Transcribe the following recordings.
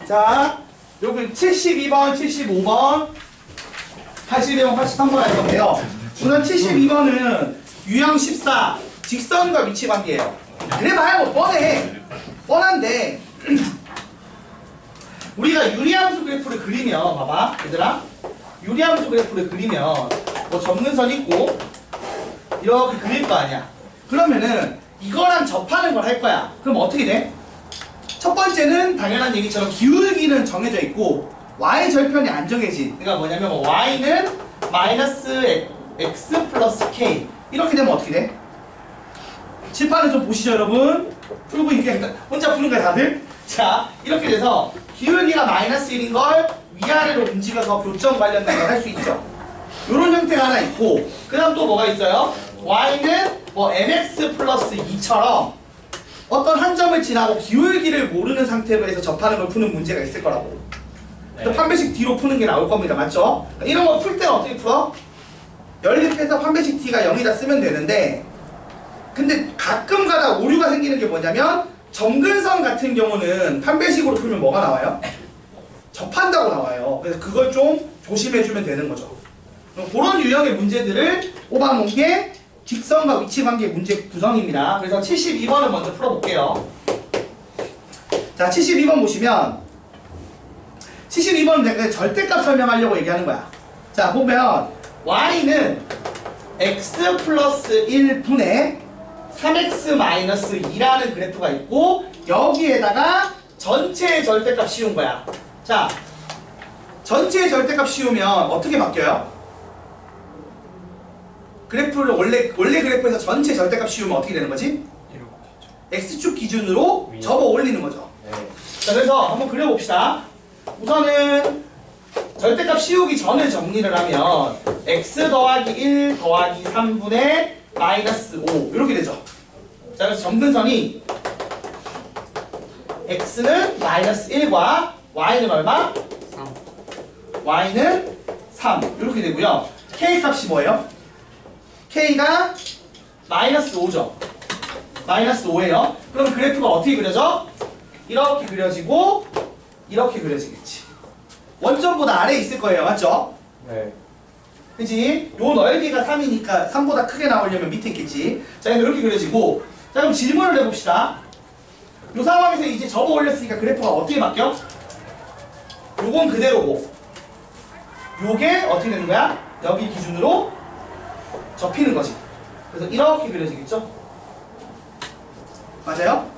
자, 여기 72번, 75번, 81번, 83번 할 건데요. 우선 72번은 유형 14, 직선과 위치 관계예요. 그래봐야 뭐 뻔한데 우리가 유리함수 그래프를 그리면 봐봐 얘들아, 유리함수 그래프를 그리면 뭐 점근선 있고 이렇게 그릴 거 아니야. 그러면은 이거랑 접하는 걸 할 거야. 그럼 어떻게 돼? 첫 번째는 당연한 얘기처럼 기울기는 정해져 있고 y 절편이 안 정해진. 그러니까 뭐냐면 뭐 y는 마이너스 x 플러스 k 이렇게 되면 어떻게 돼? 칠판을 좀 보시죠 여러분. 풀고 있게 혼자 푸는 거야 다들? 자, 이렇게 돼서 기울기가 마이너스 1인 걸 위아래로 움직여서 교점 관련된 걸 할 수 있죠. 요런 형태가 하나 있고, 그 다음 또 뭐가 있어요? y는 뭐 mx 플러스 2처럼 어떤 한 점을 지나고 기울기를 모르는 상태로 해서 접하는 걸 푸는 문제가 있을 거라고. 그래서 판별식 D로 푸는 게 나올 겁니다. 맞죠? 이런 거 풀 때는 어떻게 풀어? 연립해서 판별식 D가 0이다 쓰면 되는데, 근데 가끔 가다 오류가 생기는 게 뭐냐면 점근선 같은 경우는 판별식으로 풀면 뭐가 나와요? 접한다고 나와요. 그래서 그걸 좀 조심해주면 되는 거죠. 그런 유형의 문제들을 뽑아놓은 게 직선과 위치 관계 문제 구성입니다. 그래서 72번을 먼저 풀어볼게요. 자, 72번 보시면 72번은 내가 절대값 설명하려고 얘기하는 거야. 자, 보면 y는 x 플러스 1분의 3x 마이너스 2라는 그래프가 있고 여기에다가 전체의 절대값 씌운 거야. 자, 전체의 절대값 씌우면 어떻게 바뀌어요? 그래프를 원래 그래프에서 전체 절대값 씌우면 어떻게 되는 거지? x축 기준으로 접어 올리는 거죠. 자, 그래서 한번 그려봅시다. 우선은 절대값 씌우기 전에 정리를 하면 x 더하기 1 더하기 3분의 마이너스 5 이렇게 되죠. 자, 그래서 점근선이 x는 마이너스 1과 y는 얼마? 3. y는 3 이렇게 되고요. k 값이 뭐예요? k가 마이너스 5죠. 마이너스 5예요. 그럼 그래프가 어떻게 그려져? 이렇게 그려지고 이렇게 그려지겠지. 원점보다 아래에 있을 거예요. 맞죠? 네. 그치? 요 넓이가 3이니까 3보다 크게 나오려면 밑에 있겠지. 자, 이렇게 그려지고, 자, 그럼 질문을 해봅시다. 요 상황에서 이제 접어 올렸으니까 그래프가 어떻게 바뀌어? 요건 그대로고, 요게 어떻게 되는 거야? 여기 기준으로 접히는 거지. 그래서 이렇게 그려지겠죠? 맞아요?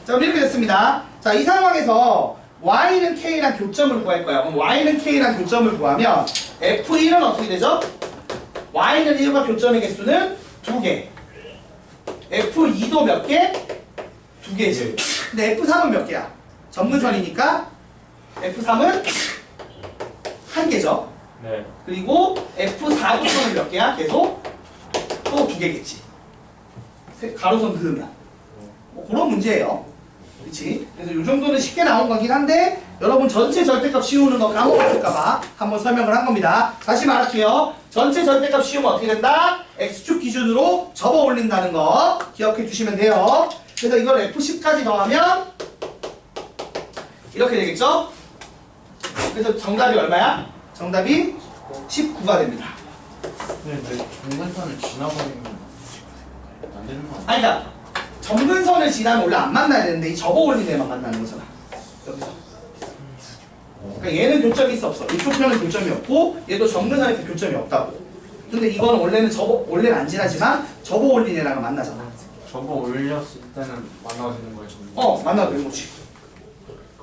자, 그럼 이렇게 됐습니다. 자, 이 상황에서 y는 k랑 교점을 구할 거야. 그럼 y는 k랑 교점을 구하면 f1은 어떻게 되죠? y는 1과 교점의 개수는 2개. f2도 몇 개? 2개지. 근데 f3은 몇 개야? 점근선이니까 f3은 1개죠. 네. 그리고 f4교점은 몇 개야? 계속 또 2개겠지. 가로선 그으면. 뭐 그런 문제예요. 그치? 그래서 이 정도는 쉽게 나온 거긴 한데 여러분 전체 절대값 씌우는 거 까먹었을까봐 한번 설명을 한 겁니다. 다시 말할게요. 전체 절대값 씌우면 어떻게 된다? x축 기준으로 접어 올린다는 거 기억해 주시면 돼요. 그래서 이걸 f10까지 더하면 이렇게 되겠죠? 그래서 정답이 얼마야? 정답이 19가 됩니다. 근데 중간선을 지나버리면 안 되는 거 아니야? 아니 그러니까 점근선을 지나면 원래 안 만나야 되는데 이 접어 올린 애만 만나는 거잖아. 여기서. 그러니까 얘는 교점이 있어 없어. 이쪽 편은 교점이 없고 얘도 점근선에서 교점이 없다고. 근데 이거는 원래는 안 지나지만 접어 올린 애랑 만나잖아. 접어 올렸을 때는 만나지는 거예요. 만나도 되는 거지.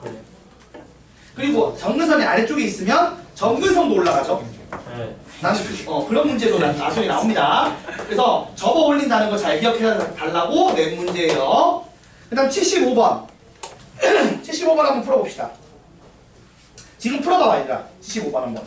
그래. 그리고 점근선이 아래쪽에 있으면 점근선도 올라가죠. 네. 나는 그런 문제도 나중에 나옵니다. 그래서 접어 올린다는 거 잘 기억해 달라고 낸 문제예요. 그 다음 75번 75번 한번 풀어봅시다. 지금 풀어봐봐 얘들아. 75번 한번.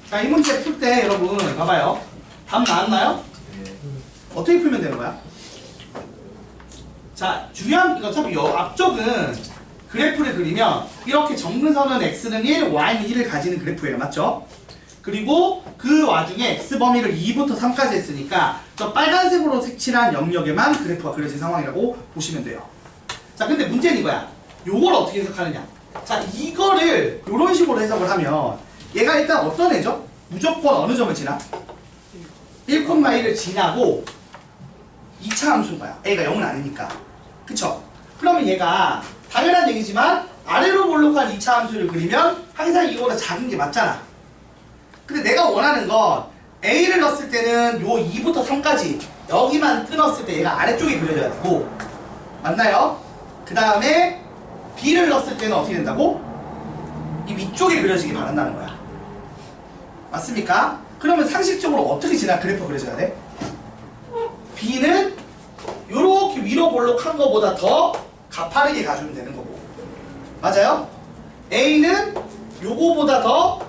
자, 이 문제 풀 때 여러분 봐봐요. 답 나왔나요? 네. 어떻게 풀면 되는 거야? 자, 중요한 이거 어차피 앞쪽은 그래프를 그리면 이렇게 정근선은 x는 1, y는 1을 가지는 그래프예요. 맞죠? 그리고 그 와중에 x 범위를 2부터 3까지 했으니까 저 빨간색으로 색칠한 영역에만 그래프가 그려진 상황이라고 보시면 돼요. 자, 근데 문제는 이거야. 요걸 어떻게 해석하느냐? 자, 이거를 이런 식으로 해석을 하면 얘가 일단 어떤 애죠? 무조건 어느 점을 지나? 1,1을 지나고 2차 함수인 거야. a가 0은 아니니까. 그쵸? 그러면 얘가 당연한 얘기지만 아래로 볼록한 2차 함수를 그리면 항상 이거보다 작은 게 맞잖아. 근데 내가 원하는 건 a를 넣었을 때는 요 2부터 3까지 여기만 끊었을 때 얘가 아래쪽에 그려져야 되고, 맞나요? 그 다음에 b를 넣었을 때는 어떻게 된다고? 이 위쪽에 그려지기 바란다는 거야. 맞습니까? 그러면 상식적으로 어떻게 지나 그래프 그려져야 돼? b는 요렇게 위로 볼록한 거보다 더 가파르게 가주면 되는 거고, 맞아요? a는 요거보다 더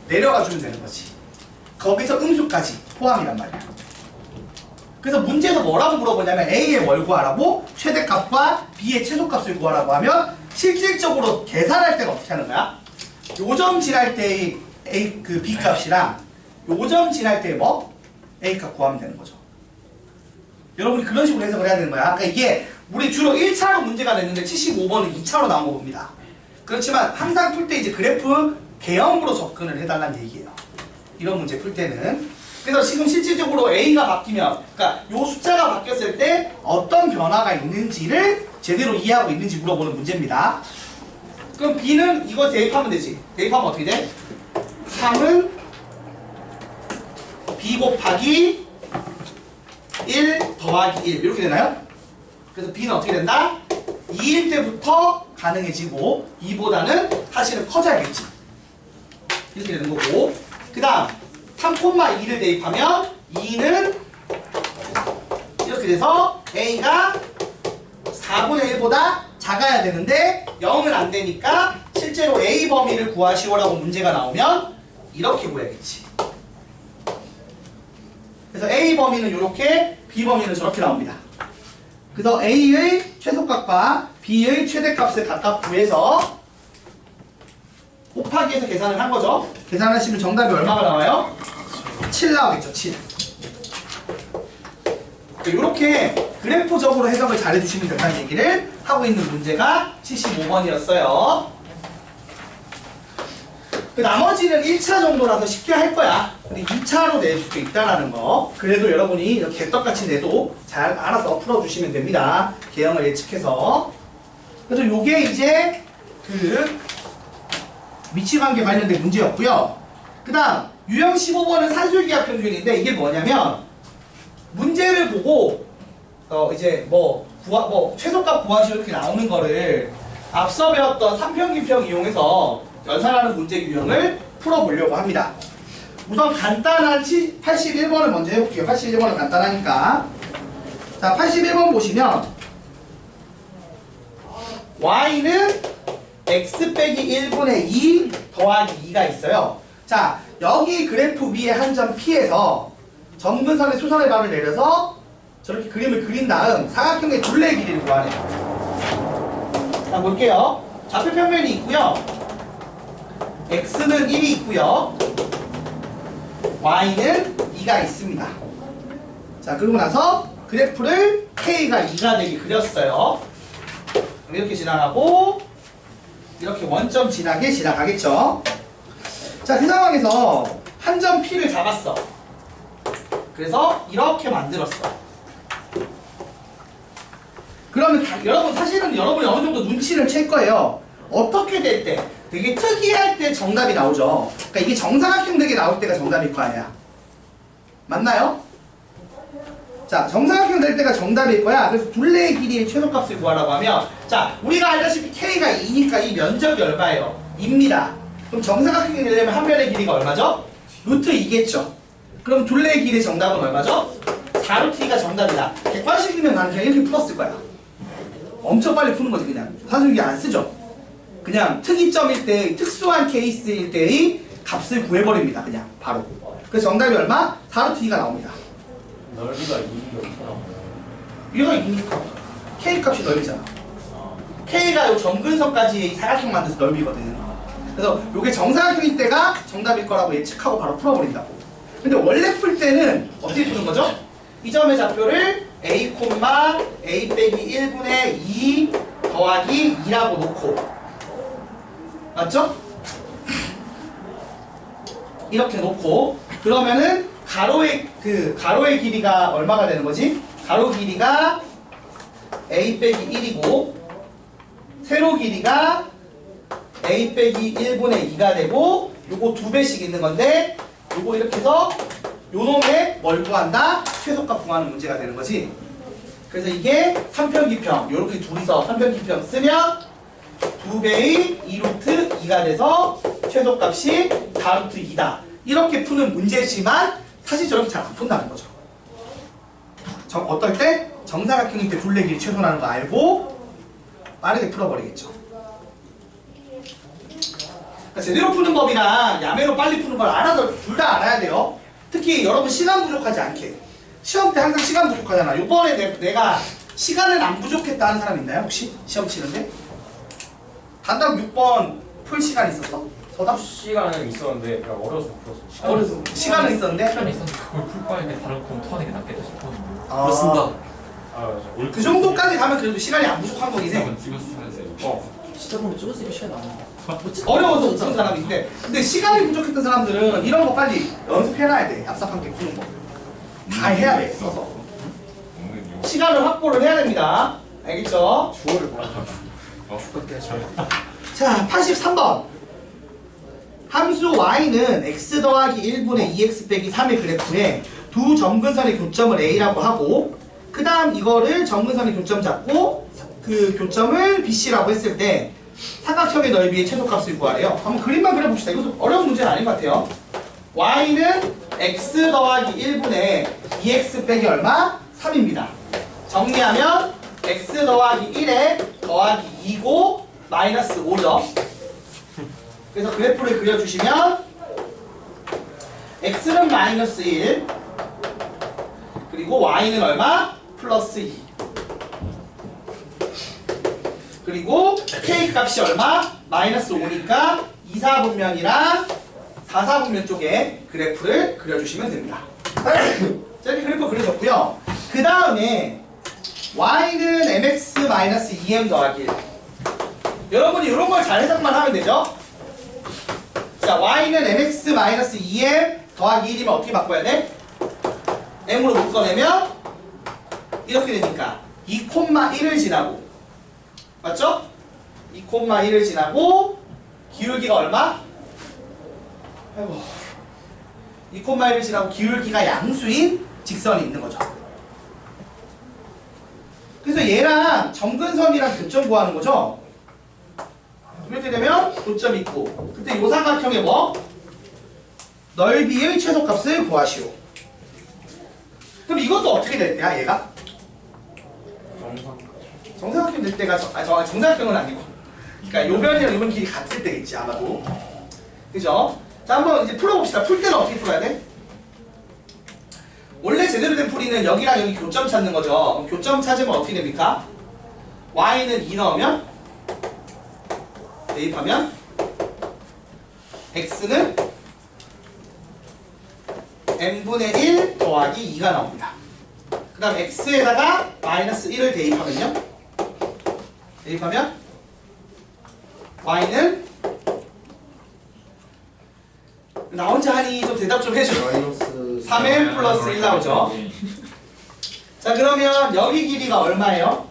내려가주면 되는 거지. 거기서 음수까지 포함이란 말이야. 그래서 문제에서 뭐라고 물어보냐면 a의 뭘 구하라고, 최대값과 b의 최소값을 구하라고 하면 실질적으로 계산할 때는 어떻게 하는 거야? 요점 지날 때의 a 그 b 값이랑 요점 지날 때의 뭐 a 값 구하면 되는 거죠. 여러분이 그런 식으로 해석을 해야 되는 거야. 그러니까 이게 우리 주로 1차로 문제가 냈는데 75번은 2차로 나온 거 봅니다. 그렇지만 항상 풀 때 이제 그래프 개형으로 접근을 해달라는 얘기예요. 이런 문제 풀 때는. 그래서 지금 실질적으로 a가 바뀌면, 그러니까 요 숫자가 바뀌었을 때 어떤 변화가 있는지를 제대로 이해하고 있는지 물어보는 문제입니다. 그럼 b는 이거 대입하면 되지. 대입하면 어떻게 돼? 3은 b 곱하기 1 더하기 1 이렇게 되나요? 그래서 b는 어떻게 된다? 2일 때부터 가능해지고 2보다는 사실은 커져야겠지. 이렇게 되는 거고, 그 다음 3,2를 대입하면 2는 이렇게 돼서 a가 4분의 1보다 작아야 되는데 0은 안 되니까 실제로 a 범위를 구하시오라고 문제가 나오면 이렇게 구해야겠지. 그래서 a 범위는 이렇게, b 범위는 저렇게 나옵니다. 그래서 a의 최소값과 b의 최대값을 각각 구해서 곱하기해서 계산을 한 거죠. 계산하시면 정답이 얼마가 나와요? 7 나오겠죠. 7. 이렇게 그래프적으로 해석을 잘 해주시면 된다는 얘기를 하고 있는 문제가 75번이었어요. 나머지는 1차 정도라서 쉽게 할 거야. 근데 2차로 낼 수도 있다라는 거. 그래도 여러분이 이렇게 개떡같이 내도 잘 알아서 풀어주시면 됩니다. 개형을 예측해서. 그래서 요게 이제 그 위치관계 관련된 문제였고요. 그 다음 유형 15번은 산술기하 평균인데 이게 뭐냐면 문제를 보고 이제 최소값 구하시오 이렇게 나오는 거를 앞서 배웠던 3평기평 이용해서 연산하는 문제 유형을 풀어보려고 합니다. 우선 간단한 81번을 먼저 해볼게요. 81번은 간단하니까. 자, 81번 보시면 y는 x 빼기 1분의 2 더하기 2가 있어요. 자, 여기 그래프 위에 한 점 P에서 점근선의 수선의 반을 내려서 저렇게 그림을 그린 다음 사각형의 둘레의 길이를 구하래요. 자, 볼게요. 좌표 평면이 있고요. x는 1이 있고요. y는 2가 있습니다. 자, 그러고 나서 그래프를 k가 2가 되게 그렸어요. 이렇게 지나가고 이렇게 원점 지나게 지나가겠죠. 자, 그 상황에서 한 점 P를 잡았어. 그래서 이렇게 만들었어. 그러면 사실은 여러분이 어느 정도 눈치를 챌 거예요. 어떻게 될 때, 되게 특이할 때 정답이 나오죠. 그러니까 이게 정사각형 되게 나올 때가 정답일 거 아니야. 맞나요? 자, 정사각형 될 때가 정답일 거야. 그래서 둘레의 길이의 최소값을 구하라고 하면, 자, 우리가 알다시피 K가 2니까 이 면적이 얼마예요? 2입니다. 그럼 정사각형이 되려면 한 면의 길이가 얼마죠? 루트 2겠죠. 그럼 둘레의 길이의 정답은 얼마죠? 4루트 2가 정답이다. 객관식이면 나는 그냥 이렇게 풀었을 거야. 엄청 빨리 푸는 거지, 그냥. 사실 이게 안 쓰죠. 그냥 특이점일 때, 특수한 케이스일 때의 값을 구해버립니다. 그냥 바로. 그래서 정답이 얼마? 4루트 2가 나옵니다. 넓이가 2가 있잖아. 얘가 2니까 K 값이 넓이잖아. K가 요 점근선까지의 이 사각형 만들어서 넓이거든. 그래서 요게 정사각형일 때가 정답일 거라고 예측하고 바로 풀어버린다고. 근데 원래 풀 때는 어떻게 푸는 거죠? 이 점의 좌표를 A, A 빼기 1분의 2 더하기 2라고 놓고, 맞죠? 이렇게 놓고, 그러면은 가로의 길이가 얼마가 되는 거지? 가로 길이가 A 빼기 1이고 세로 길이가 A 빼기 1분의 2가 되고, 요거 2배씩 있는 건데, 요거 이렇게 해서 요놈의 뭘 구한다? 최소값 구하는 문제가 되는 거지. 그래서 이게 3평기평, 요렇게 둘이서 3평기평 쓰면 2배의 2루트 2가 돼서 최소값이 4루트 2다. 이렇게 푸는 문제지만 사실 저렇게 잘 안 푼다는 거죠. 어떨 때? 정사각형일 때 둘레 길이 최소라는 거 알고 빠르게 풀어버리겠죠. 그러니까 제대로 푸는 법이랑 야매로 빨리 푸는 걸 둘 다 알아야 돼요. 특히 여러분 시간 부족하지 않게. 시험 때 항상 시간 부족하잖아. 이번에 내가 시간은 안 부족했다 하는 사람 있나요? 혹시? 시험 치는데? 단답 6번 풀 시간 있었어? 서답? 시간은 있었는데 그냥 어려서 풀었어. 어려서 시간은 있었는데? 시간이 있었는데 그걸 풀 바에는 다른 검토 하는 게 낫겠다 싶었는데. 그렇습니다. 아 맞아. 그 정도까지 가면 그래도 시간이 안 부족한 거긴 해. 한번 찍었으면서. 진짜 보면 찍었으니까 시간 나온다. 어려워서 못 푸는 사람이 있는데, 근데 시간이 부족했던 사람들은 이런 거 빨리 연습해놔야 돼. 얍삽한 게 푸는 거. 다 해야 돼, 써서. 시간을 확보를 해야 됩니다. 알겠죠? 주어를 봐. 자, 83번. 함수 y는 x 더하기 1분의 2x 빼기 3의 그래프에 두 점근선의 교점을 a라고 하고, 그 다음 이거를 점근선의 교점 잡고 그 교점을 bc라고 했을 때 삼각형의 넓이의 최소값을 구하래요. 한번 그림만 그려봅시다. 이것도 어려운 문제는 아닌 것 같아요. y는 x 더하기 1분의 2x 빼기 얼마? 3입니다. 정리하면 x 더하기 1에 더하기 2고 마이너스 5죠. 그래서 그래프를 그려주시면 x는 마이너스 1 그리고 y는 얼마? 플러스 2 그리고 k 값이 얼마? 마이너스 5니까 2, 4분면이랑 4, 4분면 쪽에 그래프를 그려주시면 됩니다. 자, 이렇게 그래프 그려졌고요. 그 다음에 y는 mx-2m 더하기 1. 여러분이 이런 걸 잘 해석만 하면 되죠. 자, y는 mx-2m 더하기 1이면 어떻게 바꿔야 돼? m으로 묶어내면 이렇게 되니까 2,1을 지나고, 맞죠? 2,1을 지나고 기울기가 얼마? 아이고. 2,1을 지나고 기울기가 양수인 직선이 있는 거죠. 그래서 얘랑 점근선이랑 교점 구하는 거죠. 이렇게 되면 교점이 있고, 그때 요 삼각형의 뭐? 넓이의 최소값을 구하시오. 그럼 이것도 어떻게 될 때야, 얘가? 정사각형 될 때가 정사각형은 아니고, 그러니까 요 변이랑 요 변 길이 같을 때겠지 아마도. 그죠? 자, 한번 이제 풀어봅시다. 풀 때는 어떻게 풀어야 돼? 원래 제대로 된 풀이는 여기랑 여기 교점 찾는 거죠. 교점 찾으면 어떻게 됩니까? y는 2 넣으면, 대입하면 x는 n분의 1 더하기 2가 나옵니다. 그 다음 x에다가 마이너스 1을 대입하면요, 대입하면 y는 나 혼자 하니 좀 대답 좀 해줘. 마이너스 3m 플러스 1 나오죠. 자, 그러면 여기 길이가 얼마예요?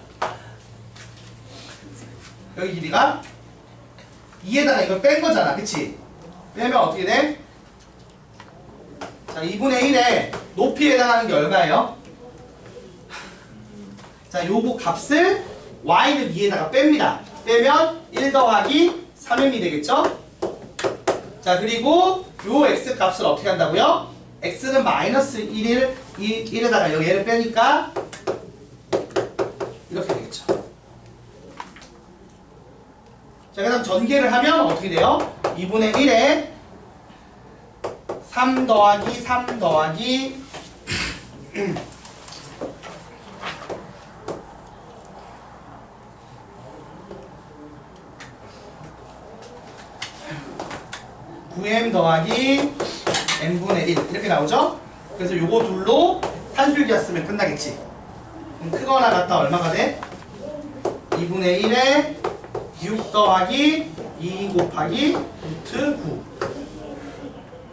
여기 길이가 2에다가 이걸 뺀 거잖아, 그치? 빼면 어떻게 돼? 자, 2분의 1에 높이에 해당하는 게 얼마예요? 자, 요거 값을 y는 2에다가 뺍니다. 빼면 1 더하기 3m이 되겠죠? 자, 그리고 요 x 값을 어떻게 한다고요? x는 마이너스 1에다가 여기 얘를 빼니까 이렇게 되겠죠. 자, 그 다음 전개를 하면 어떻게 돼요? 2분의 1에 3 더하기 3 더하기 9m 더하기 n분의 1 이렇게 나오죠? 그래서 요거 둘로 산술기하 쓰면 끝나겠지. 그럼 크거나 같다 얼마가 돼? 2분의 1에 6 더하기 2 곱하기 루트 9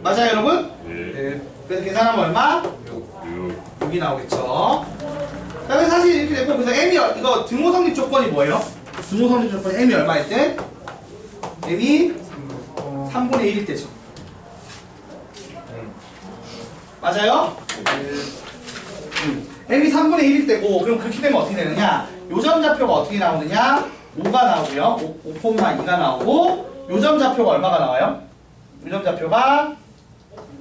맞아요 여러분? 네. 그래서 계산하면 얼마? 6이 나오겠죠. 그래서 사실 이렇게 되고 그래서 m이 이거 등호 성립 조건이 뭐예요? 등호 성립 조건이 m이 얼마일 때? m이 3분의 1일 때죠. 맞아요? m이 3분의 1일 때고 그럼 그렇게 되면 어떻게 되느냐? 요점 좌표가 어떻게 나오느냐? 5가 나오고요. 5,2가 나오고 요점 좌표가 얼마가 나와요? 요점 좌표가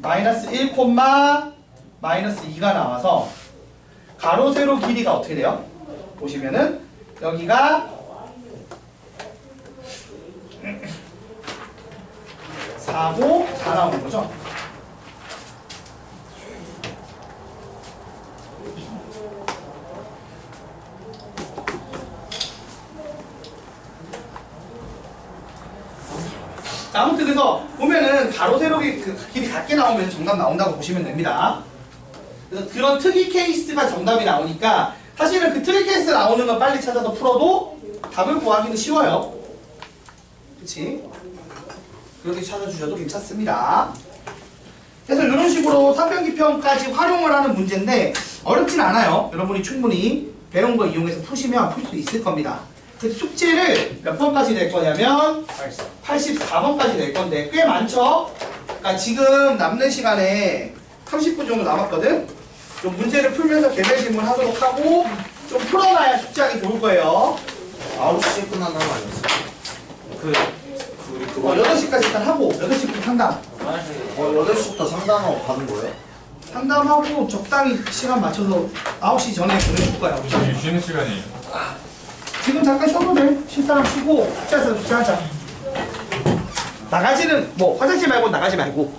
마이너스 1, 마이너스 2가 나와서 가로 세로 길이가 어떻게 돼요? 보시면은 여기가 4고 4 나오는 거죠. 자, 아무튼 그래서 보면은 가로 세로기 그 길이 같게 나오면 정답 나온다고 보시면 됩니다. 그래서 그런 특이 케이스가 정답이 나오니까 사실은 그 특이 케이스 나오는 걸 빨리 찾아서 풀어도 답을 구하기는 쉬워요. 그치? 그렇게 찾아주셔도 괜찮습니다. 그래서 이런 식으로 삼변기평까지 활용을 하는 문제인데 어렵진 않아요. 여러분이 충분히 배운 거 이용해서 푸시면 풀 수 있을 겁니다. 그 숙제를 몇 번까지 낼 거냐면 84번까지 낼 건데 꽤 많죠? 그러니까 지금 남는 시간에 30분 정도 남았거든? 좀 문제를 풀면서 개별 질문 하도록 하고 좀 풀어놔야 숙제하기 좋을 거예요. 9시에 끝난다는 거 아니었어? 우리 그거 8시까지 일단 하고 8시부터 상담 8시부터 상담하고 가는 거예요? 상담하고 적당히 시간 맞춰서 9시 전에 보내줄 거야. 쉬는 시간이 지금 잠깐 쉬어도 돼. 쉴 사람 쉬고 숙제해서 숙제하자. 나가지는 뭐 화장실 말고 나가지 말고